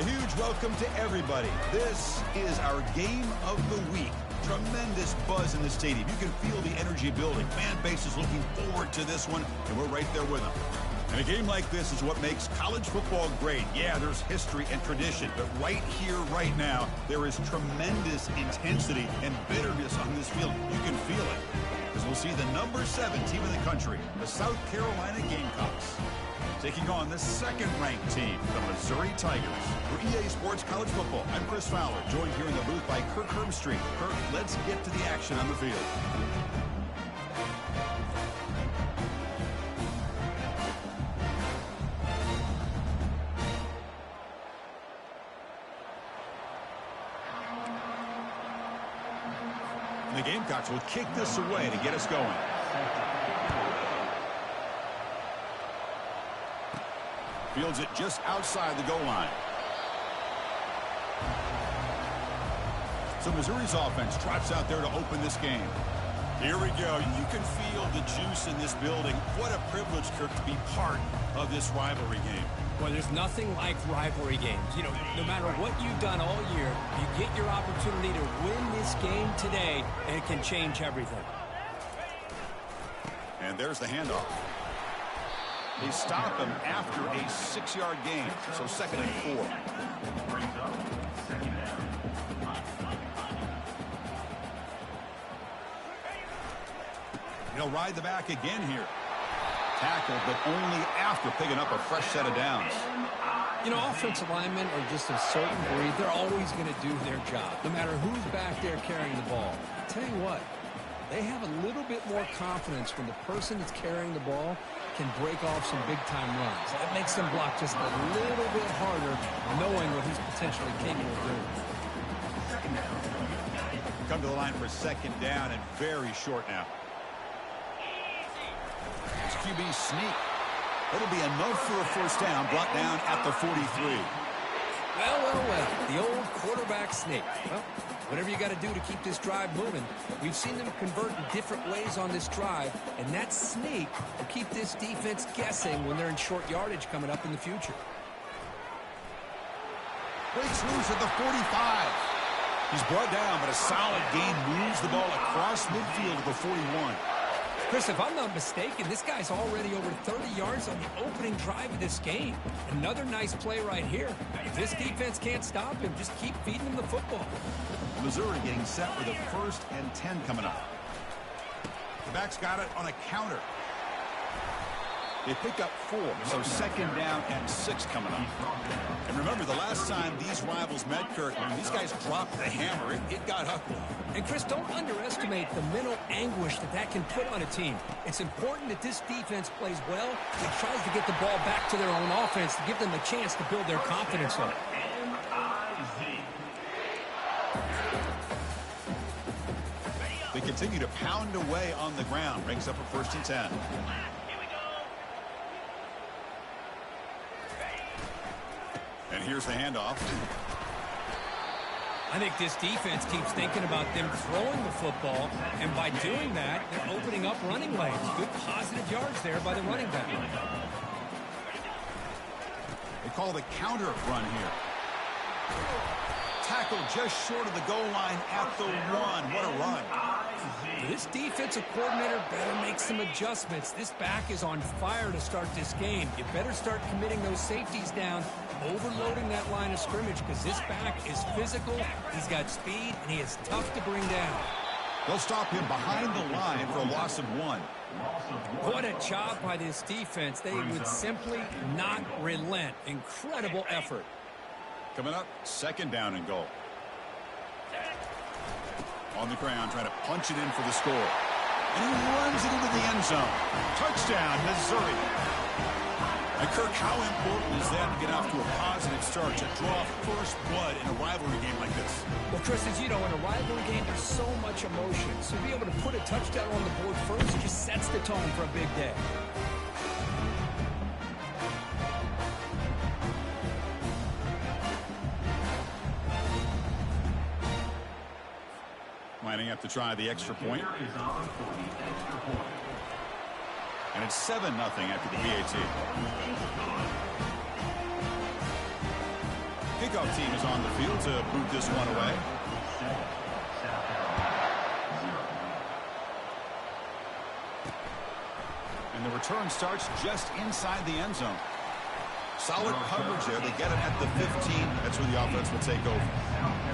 A huge welcome to everybody. This is our game of the week. Tremendous buzz in the stadium. You can feel the energy building. Fan base is looking forward to this one, and we're right there with them. And a game like this is what makes college football great. Yeah, there's history and tradition, but right here, right now, there is tremendous intensity and bitterness on this field. You can feel it, as we'll see the number 7 team in the country, the South Carolina Gamecocks, taking on the second-ranked team, the Missouri Tigers. For EA Sports College Football, I'm Chris Fowler, joined here in the booth by Kirk Herbstreit. Kirk, let's get to the action on the field. The Gamecocks will kick this away to get us going. Fields it just outside the goal line. So Missouri's offense trots out there to open this game. Here we go. You can feel the juice in this building. What a privilege, Kirk, to be part of this rivalry game. Well, there's nothing like rivalry games. You know, no matter what you've done all year, you get your opportunity to win this game today, and it can change everything. And there's the handoff. They stop him after a 6-yard gain, so 2nd and 4. He'll ride the back again here. Tackled, but only after picking up a fresh set of downs. You know, offensive linemen are just a certain breed. They're always going to do their job, no matter who's back there carrying the ball. I'll tell you what, they have a little bit more confidence when the person that's carrying the ball can break off some big-time runs. That makes them block just a little bit harder, knowing what he's potentially capable of doing. Come to the line for 2nd down and very short now. QB sneak. It'll be enough for a 1st down, brought down at the 43. Well, the old quarterback sneak. Well, whatever you got to do to keep this drive moving. We've seen them convert in different ways on this drive, and that sneak will keep this defense guessing when they're in short yardage coming up in the future. Breaks loose at the 45. He's brought down, but a solid gain moves the ball across midfield to the 41. Chris, if I'm not mistaken, this guy's already over 30 yards on the opening drive of this game. Another nice play right here. If this defense can't stop him, just keep feeding him the football. Missouri getting set with a 1st and 10 coming up. The back's got it on a counter. They pick up 4, so 2nd down and 6 coming up. And remember, the last time these rivals met, Kirk, these guys dropped the hammer. It got ugly. And, Chris, don't underestimate the mental anguish that can put on a team. It's important that this defense plays well and tries to get the ball back to their own offense to give them a chance to build their confidence up. They continue to pound away on the ground. Brings up a 1st and 10. And here's the handoff. I think this defense keeps thinking about them throwing the football, and by doing that, they're opening up running lanes. Good positive yards there by the running back. They call the counter run here. Tackled just short of the goal line at the 1. What a run. This defensive coordinator better make some adjustments. This back is on fire to start this game. You better start committing those safeties down, overloading that line of scrimmage, because this back is physical, he's got speed, and he is tough to bring down. They'll stop him behind the line for a loss of 1. What a job by this defense. They would simply not relent. Incredible effort. Coming up, 2nd down and goal. On the ground, trying to punch it in for the score. And he runs it into the end zone. Touchdown, Missouri. And Kirk, how important is that to get off to a positive start, to draw first blood in a rivalry game like this? Well, Chris, as you know, in a rivalry game, there's so much emotion. So to be able to put a touchdown on the board first just sets the tone for a big day. Lining up to try the extra point. And it's 7-0 after the PAT. kickoff team is on the field to boot this one away. And the return starts just inside the end zone. Solid coverage there. They get it at the 15. That's where the offense will take over.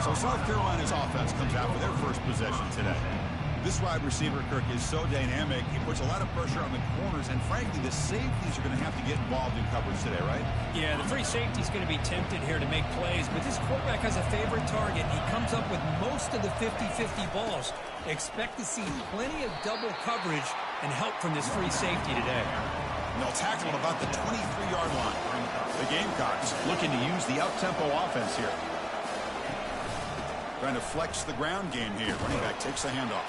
So South Carolina's offense comes out for their first possession today. This wide receiver, Kirk, is so dynamic. He puts a lot of pressure on the corners, and frankly, the safeties are going to have to get involved in coverage today, right? Yeah, the free safety's going to be tempted here to make plays, but this quarterback has a favorite target. He comes up with most of the 50-50 balls. Expect to see plenty of double coverage and help from this free safety today. And they'll tackle him about the 23-yard line. The Gamecocks looking to use the up-tempo offense here. Trying to flex the ground game here. Running back takes the handoff.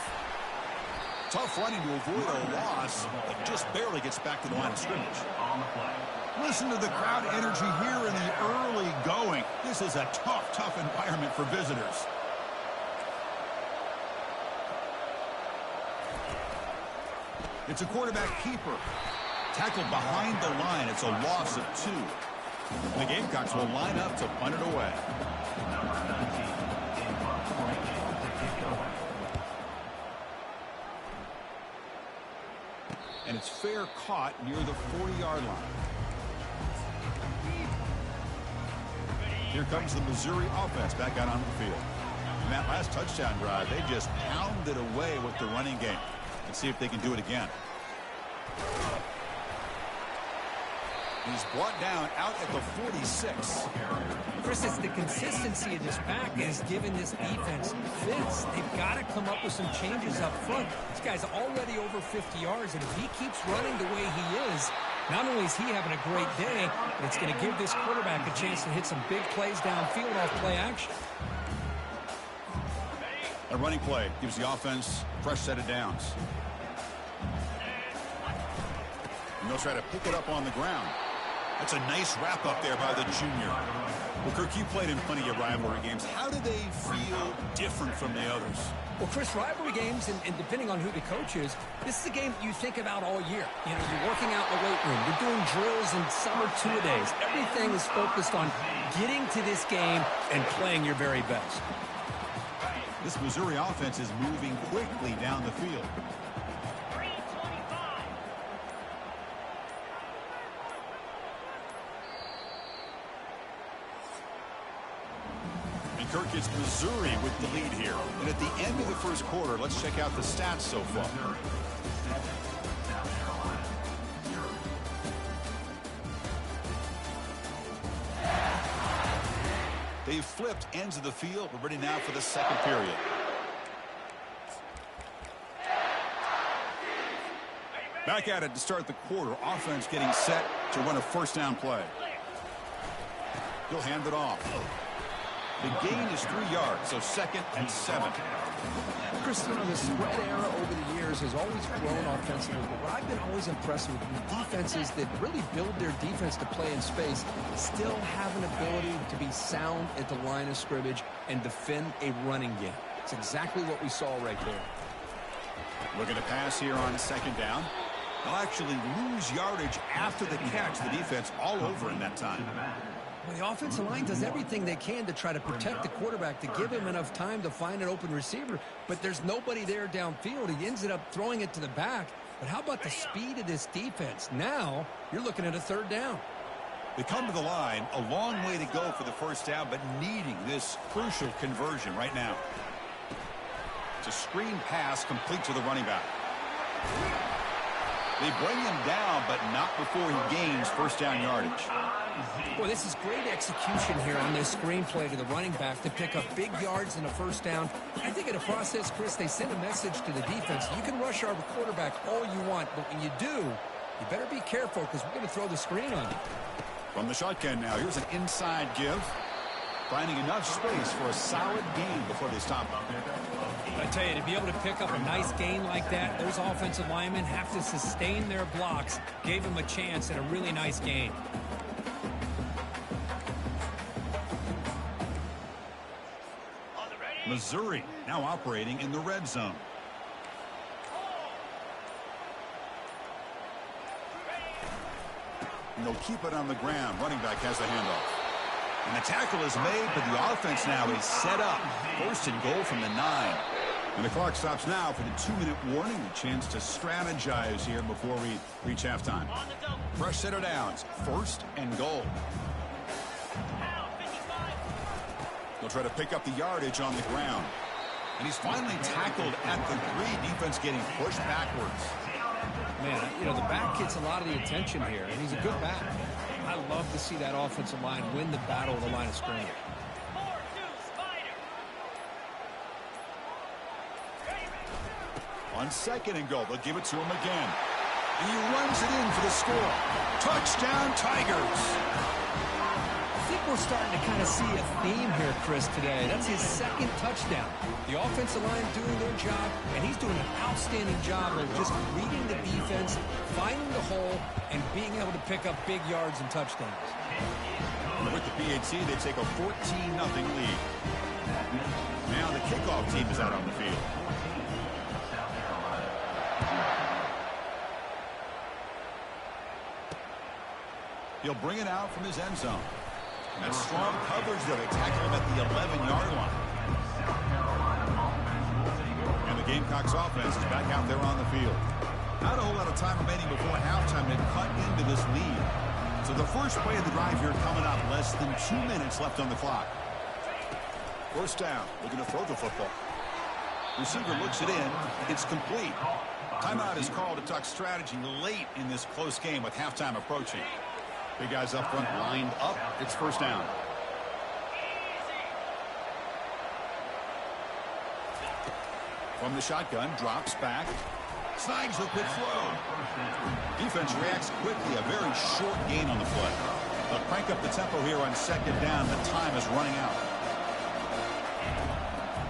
Tough running to avoid a loss, but just barely gets back to the line of scrimmage. Listen to the crowd energy here in the early going. This is a tough environment for visitors. It's a quarterback keeper. Tackled behind the line. It's a loss of 2. The Gamecocks will line up to punt it away. And it's fair caught near the 40-yard line. Here comes the Missouri offense back out on the field. In that last touchdown drive, they just pounded away with the running game. Let's see if they can do it again. He's brought down out at the 46. Chris, it's the consistency of this pack has given this defense fits. They've got to come up with some changes up front. This guy's already over 50 yards, and if he keeps running the way he is, not only is he having a great day, but it's going to give this quarterback a chance to hit some big plays downfield off play action. A running play gives the offense a fresh set of downs. And they'll try to pick it up on the ground. That's a nice wrap up there by the junior. Well, Kirk, you played in plenty of rivalry games. How do they feel different from the others? Well, Chris, rivalry games, and depending on who the coach is, this is a game that you think about all year. You know, you're working out in the weight room. You're doing drills and summer two-a-days. Everything is focused on getting to this game and playing your very best. This Missouri offense is moving quickly down the field. Kirk, it's Missouri with the lead here. And at the end of the first quarter, let's check out the stats so far. They've flipped ends of the field. We're ready now for the second period. Back at it to start the quarter. Offense getting set to run a first down play. He'll hand it off. The gain is 3 yards, so 2nd and 7. Chris, you know, the spread era over the years has always grown offensively, but what I've been always impressed with defenses that really build their defense to play in space still have an ability to be sound at the line of scrimmage and defend a running game. It's exactly what we saw right there. Looking to pass here on 2nd down. They'll actually lose yardage after the catch. The defense all over in that time. Well, the offensive line does everything they can to try to protect the quarterback, to give him enough time to find an open receiver, but there's nobody there downfield. He ends up throwing it to the back. But how about the speed of this defense? Now you're looking at a 3rd down. They come to the line, a long way to go for the first down, but needing this crucial conversion right now. It's a screen pass complete to the running back. They bring him down, but not before he gains first down yardage. Well, this is great execution here on this screen play to the running back to pick up big yards in a first down. I think in the process, Chris, they send a message to the defense. You can rush our quarterback all you want, but when you do, you better be careful because we're going to throw the screen on you. From the shotgun now, here's an inside give. Finding enough space for a solid gain before they stop him. I tell you, to be able to pick up a nice gain like that, those offensive linemen have to sustain their blocks. Gave him a chance at a really nice gain. Missouri now operating in the red zone. And they'll keep it on the ground. Running back has the handoff. And the tackle is made, but the offense now is set up. First and goal from the 9. And the clock stops now for the 2-minute warning. A chance to strategize here before we reach halftime. Fresh set of downs. First and goal. They'll try to pick up the yardage on the ground. And he's finally tackled at the 3. Defense getting pushed backwards. Man, you know, the back gets a lot of the attention here, and he's a good back. I love to see that offensive line win the battle of the line of scrimmage. On second and goal, they'll give it to him again. And he runs it in for the score. Touchdown, Tigers. I think we're starting to kind of see a theme here, Chris, today. That's his second touchdown. The offensive line doing their job, and he's doing an outstanding job of just reading the defense, finding the hole, and being able to pick up big yards and touchdowns. With the PAT, they take a 14-0 lead. Now the kickoff team is out on the field. He'll bring it out from his end zone. That strong coverage there. They tackle him at the 11-yard line. And the Gamecocks offense is back out there on the field. Not a whole lot of time remaining before halftime to cut into this lead. So the first play of the drive here coming up. Less than 2 minutes left on the clock. First down. Looking to throw the football. Receiver looks it in. It's complete. Timeout is called to talk strategy late in this close game with halftime approaching. Big guys up front lined up. It's first down. From the shotgun, drops back. Snags the quick throw. Defense reacts quickly. A very short gain on the play. They'll crank up the tempo here on second down. The time is running out.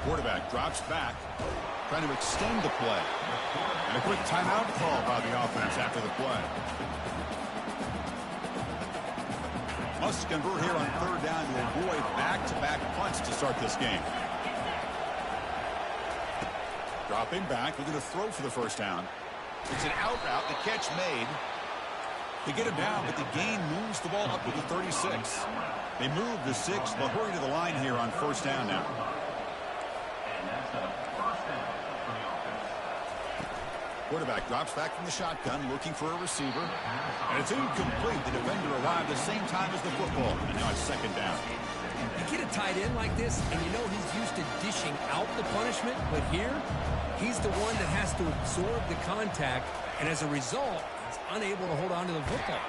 Quarterback drops back, trying to extend the play. And a quick timeout call by the offense after the play. Must convert here on third down to avoid back-to-back punts to start this game. Dropping back, looking to throw for the first down. It's an out route, the catch made. They get him down, but the gain moves the ball up to the 36. They move the 6. They'll hurry to the line here on first down now. Quarterback drops back from the shotgun, looking for a receiver. And it's incomplete. The defender arrived the same time as the football. And now it's second down. You get a tight end like this, and you know he's used to dishing out the punishment. But here, he's the one that has to absorb the contact. And as a result, he's unable to hold on to the football.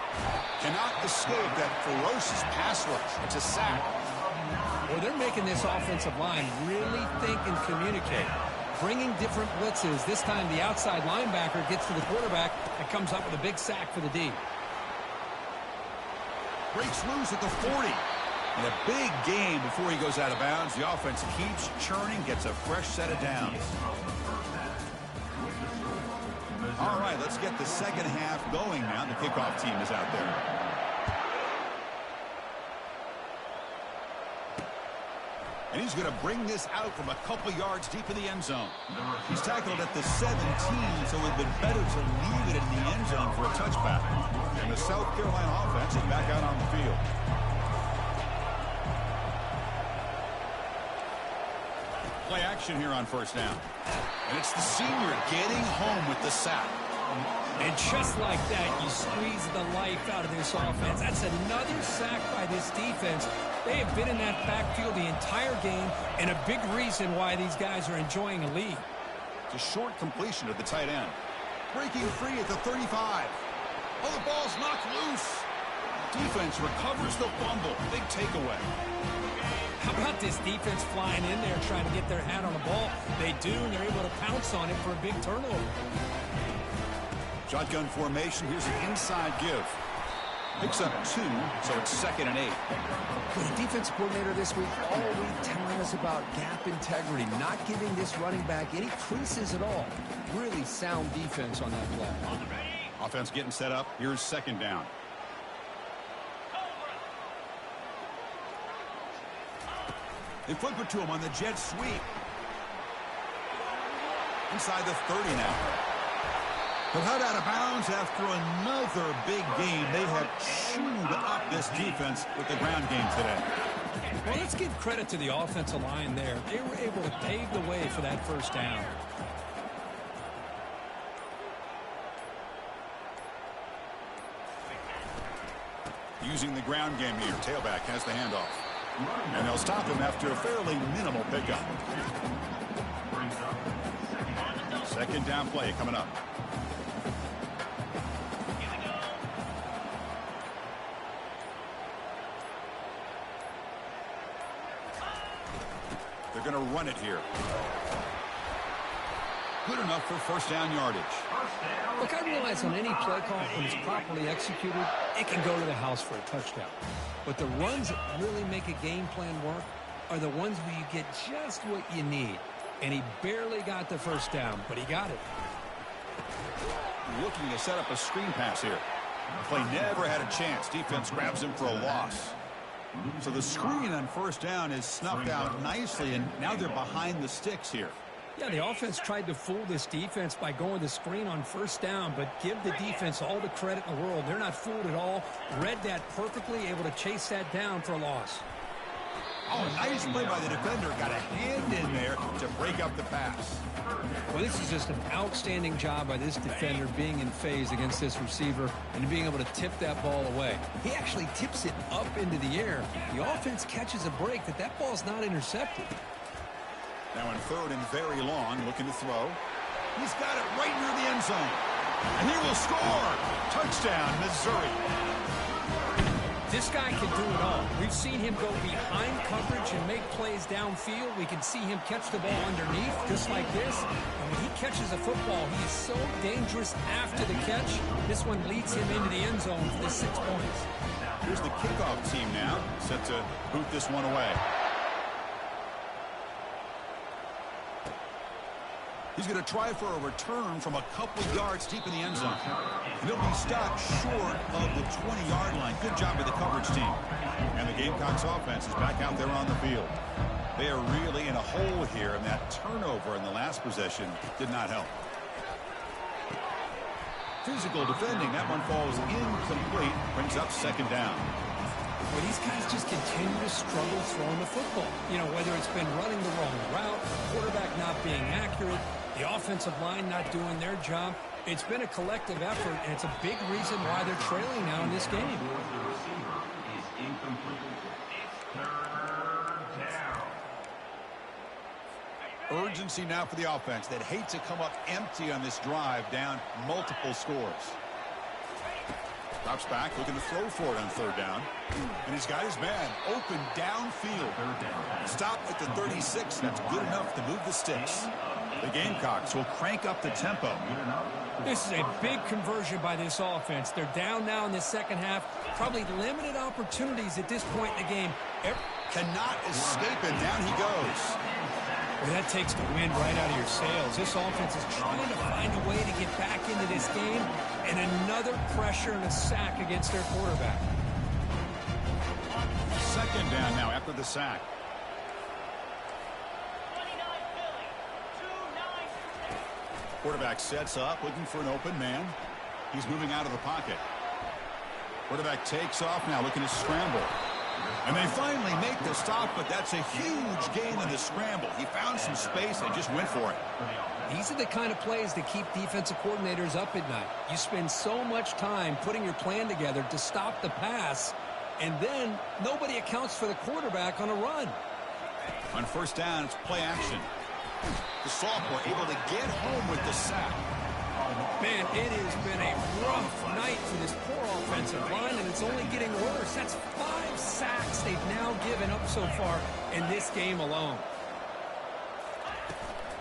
Cannot escape that ferocious pass rush. It's a sack. Well, they're making this offensive line really think and communicate. Bringing different blitzes. This time the outside linebacker gets to the quarterback and comes up with a big sack for the D. Breaks loose at the 40. And a big gain before he goes out of bounds. The offense keeps churning, gets a fresh set of downs. All right, let's get the second half going now. The kickoff team is out there. And he's going to bring this out from a couple yards deep in the end zone. He's tackled at the 17, so it would have been better to leave it in the end zone for a touchback. And the South Carolina offense is back out on the field. Play action here on first down. And it's the senior getting home with the sack. And just like that, you squeeze the life out of this offense. That's another sack by this defense. They have been in that backfield the entire game, and a big reason why these guys are enjoying a lead. It's a short completion to the tight end. Breaking free at the 35. Oh, the ball's knocked loose. Defense recovers the fumble. Big takeaway. How about this defense flying in there trying to get their hand on the ball? They do, and they're able to pounce on it for a big turnover. Shotgun formation. Here's an inside give. Picks up 2, so it's 2nd and 8. The defense coordinator this week all week telling us about gap integrity, not giving this running back any creases at all. Really sound defense on that play. Offense getting set up. Here's second down. They flip it to him on the jet sweep. Inside the 30 now. But head out of bounds after another big game. They have chewed up this defense with the ground game today. Well, let's give credit to the offensive line there. They were able to pave the way for that first down. Using the ground game here. Tailback has the handoff. And they'll stop him after a fairly minimal pickup. Second down play coming up. They're going to run it here. Good enough for first down yardage. Look, I realize on any play call, when it's properly executed, it can go to the house for a touchdown. But the runs that really make a game plan work are the ones where you get just what you need. And he barely got the first down, but he got it. Looking to set up a screen pass here. Play never had a chance. Defense grabs him for a loss. So the screen on first down is snuffed out nicely, and now they're behind the sticks here. Yeah, the offense tried to fool this defense by going the screen on first down, but give the defense all the credit in the world. They're not fooled at all. Read that perfectly, able to chase that down for a loss. Oh, nice play by the defender. Got a hand in there to break up the pass. Well, this is just an outstanding job by this defender being in phase against this receiver and being able to tip that ball away. He actually tips it up into the air. The offense catches a break that ball's not intercepted. Now in third and very long, looking to throw. He's got it right near the end zone. And he will score. Touchdown, Missouri. This guy can do it all. We've seen him go behind coverage and make plays downfield. We can see him catch the ball underneath, just like this. And when he catches a football, he is so dangerous after the catch. This one leads him into the end zone for the 6 points. Here's the kickoff team now, set to boot this one away. He's going to try for a return from a couple yards deep in the end zone. And he'll be stopped short of the 20-yard line. Good job by the coverage team. And the Gamecocks offense is back out there on the field. They are really in a hole here, and that turnover in the last possession did not help. Physical defending. That one falls incomplete. Brings up second down. But these guys just continue to struggle throwing the football. You know, whether it's been running the wrong route, quarterback not being accurate, the offensive line not doing their job. It's been a collective effort, and it's a big reason why they're trailing now in this game. Urgency now for the offense. They'd hate to come up empty on this drive, down multiple scores. Drops back, looking to throw for it on third down. And he's got his man open downfield. Stop at the 36. That's good enough to move the sticks. The Gamecocks will crank up the tempo. This is a big conversion by this offense. They're down now in the second half. Probably limited opportunities at this point in the game. Cannot escape it. Down he goes. Well, that takes the wind right out of your sails. This offense is trying to find a way to get back into this game, and another pressure and a sack against their quarterback. Second down now after the sack. Quarterback sets up, looking for an open man. He's moving out of the pocket. Quarterback takes off now, looking to scramble. And they finally make the stop, but that's a huge gain in the scramble. He found some space and just went for it. These are the kind of plays that keep defensive coordinators up at night. You spend so much time putting your plan together to stop the pass, and then nobody accounts for the quarterback on a run. On first down, it's play action. The sophomore able to get home with the sack. Man, it has been a rough night for this poor offensive line, and it's only getting worse. That's 5 sacks they've now given up so far in this game alone.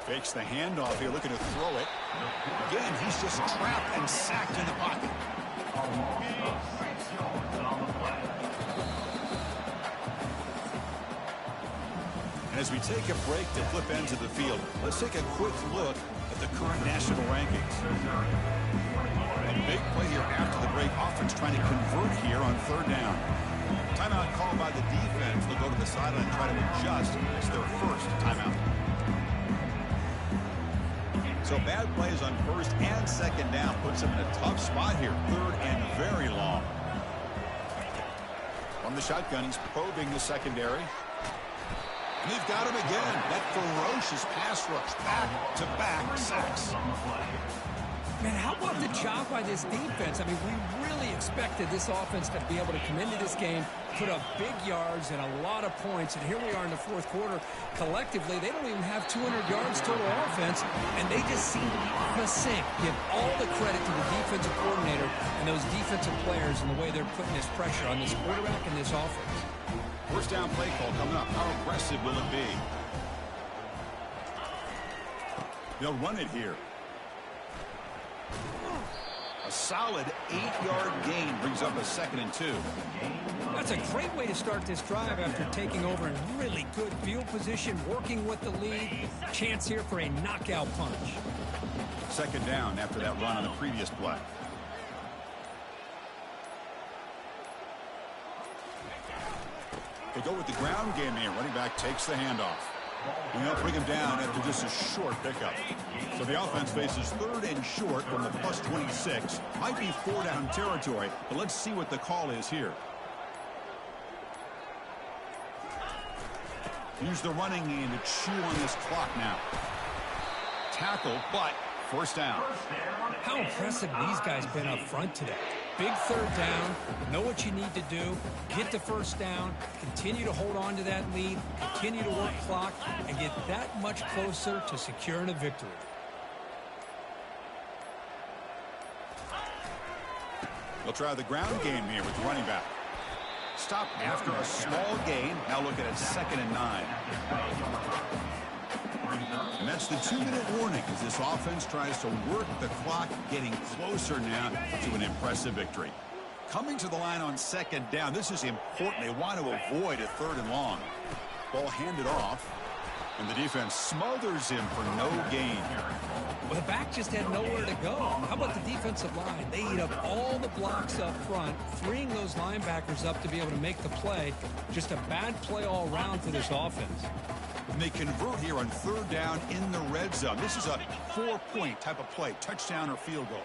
Fakes the handoff here, looking to throw it. Again, he's just trapped and sacked in the pocket. And as we take a break to flip ends of the field, let's take a quick look at the current national rankings. A big play here after the break. Offense trying to convert here on third down. Timeout called by the defense. They'll go to the sideline and try to adjust. It's their first timeout. So bad plays on first and second down puts them in a tough spot here. Third and very long. From the shotgun, he's probing the secondary. They've got him again. That ferocious pass rush. Back-to-back sacks. Man, how about the job by this defense? I mean, we really expected this offense to be able to come into this game, put up big yards and a lot of points, and here we are in the fourth quarter. Collectively, they don't even have 200 yards total offense, and they just seem to be on a sync. Give all the credit to the defensive coordinator and those defensive players and the way they're putting this pressure on this quarterback and this offense. First down play call coming up. How aggressive will it be? They'll run it here. A solid 8-yard gain brings up a 2nd and 2. That's a great way to start this drive after taking over in really good field position, working with the lead. Chance here for a knockout punch. 2nd down after that run on the previous play. They go with the ground game here. Running back takes the handoff. And they'll bring him down after just a short pickup. So the offense faces 3rd and short from the +26. Might be 4-down territory, but let's see what the call is here. Use the running game to chew on this clock now. Tackle, but first down. How impressive these guys been up front today. Big 3rd down, know what you need to do, get the first down, continue to hold on to that lead, continue to work clock, and get that much closer to securing a victory. They'll try the ground game here with the running back. Stop after a small gain. Now look at a 2nd and 9. And that's the 2-minute warning as this offense tries to work the clock, getting closer now to an impressive victory. Coming to the line on 2nd down, this is important. They want to avoid a 3rd and long. Ball handed off, and the defense smothers him for no gain. Well, the back just had nowhere to go. How about the defensive line? They eat up all the blocks up front, freeing those linebackers up to be able to make the play. Just a bad play all around for this offense. And they convert here on 3rd down in the red zone. This is a 4-point type of play, touchdown or field goal.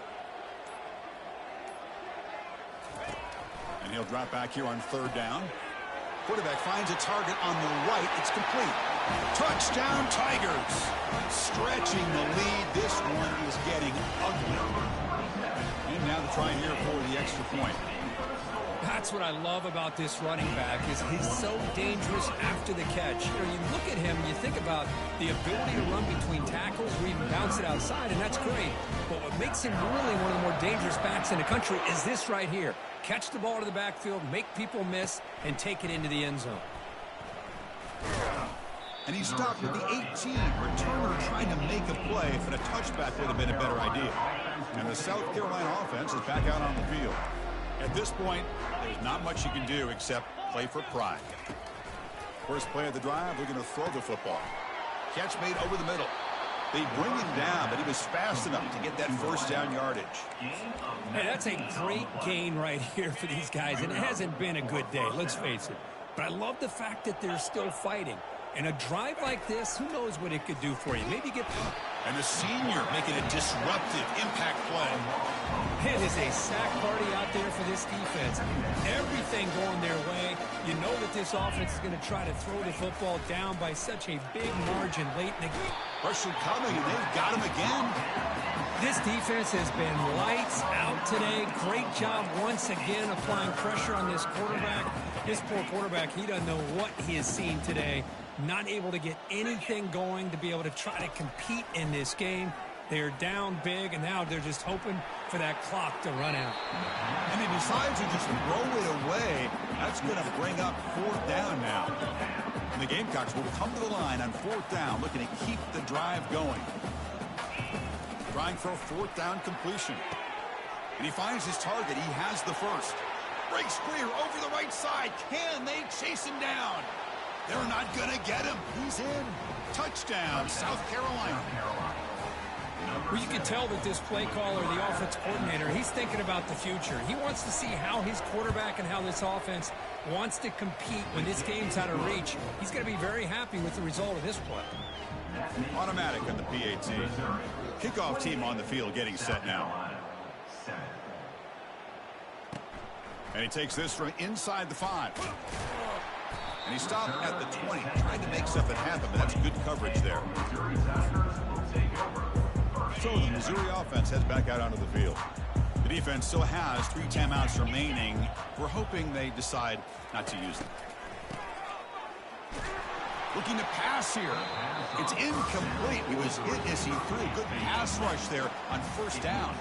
And he'll drop back here on 3rd down. Quarterback finds a target on the right. It's complete. Touchdown, Tigers. Stretching the lead. This one is getting ugly. And now to try here for the extra point. That's what I love about this running back is he's so dangerous after the catch. You know, you look at him, you think about the ability to run between tackles or even bounce it outside, and that's great. But what makes him really one of the more dangerous backs in the country is this right here. Catch the ball to the backfield, make people miss, and take it into the end zone. And he stopped at the 18. Returner trying to make a play, but a touchback would have been a better idea. And the South Carolina offense is back out on the field. At this point, there's not much you can do except play for pride. First play of the drive, we're going to throw the football. Catch made over the middle. They bring him down, but he was fast enough to get that first down yardage. Hey, that's a great gain right here for these guys, and it hasn't been a good day, let's face it. But I love the fact that they're still fighting. And a drive like this, who knows what it could do for you? Maybe get... And the senior making a disruptive impact play. It is a sack party out there for this defense. Everything going their way. You know that this offense is going to try to throw the football down by such a big margin late in the game. Russian coming, and they've got him again. This defense has been lights out today. Great job once again applying pressure on this quarterback. This poor quarterback, he doesn't know what he has seen today. Not able to get anything going to be able to try to compete in this game. They're down big, and now they're just hoping for that clock to run out. And he decides to just throw it away. That's going to bring up 4th down now. And the Gamecocks will come to the line on 4th down, looking to keep the drive going. Trying for a 4th down completion. And he finds his target. He has the first. Breaks clear over the right side. Can they chase him down? They're not going to get him. He's in. Touchdown, South Carolina. Well, you can tell that this play caller, the offense coordinator, he's thinking about the future. He wants to see how his quarterback and how this offense wants to compete when this game's out of reach. He's going to be very happy with the result of this play. Automatic on the PAT. Kickoff team on the field getting set now. And he takes this from inside the 5. And he stopped at the 20, trying to make something happen, but that's good coverage there. So the Missouri offense heads back out onto the field. The defense still has 3 timeouts remaining. We're hoping they decide not to use them. Looking to pass here. It's incomplete. He was hit as he threw a good pass rush there on first down.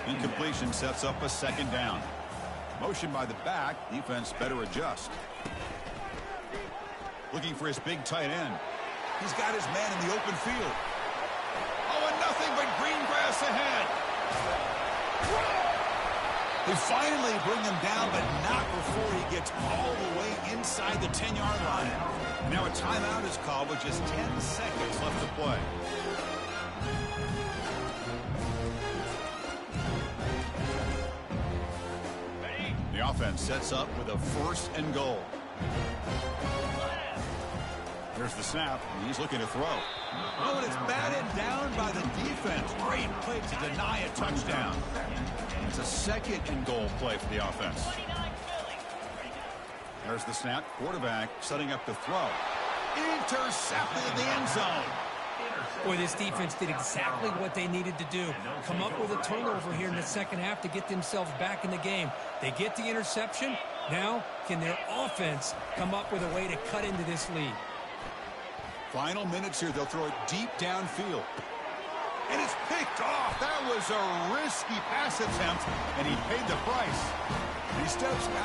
Incompletion sets up a second down. Motion by the back. Defense better adjust. Looking for his big tight end. He's got his man in the open field. Oh, and nothing but green grass ahead. They finally bring him down, but not before he gets all the way inside the 10-yard line. Now a timeout is called with just 10 seconds left to play. The offense sets up with a 1st and goal. There's the snap, and he's looking to throw. Oh, and it's batted down by the defense. Great play to deny a touchdown. It's a 2nd and goal play for the offense. There's the snap. Quarterback setting up the throw. Intercepted in the end zone. Boy, this defense did exactly what they needed to do. Come up with a turnover here in the second half to get themselves back in the game. They get the interception. Now, can their offense come up with a way to cut into this lead? Final minutes here. They'll throw it deep downfield. And it's picked off. That was a risky pass attempt, and he paid the price. He steps back.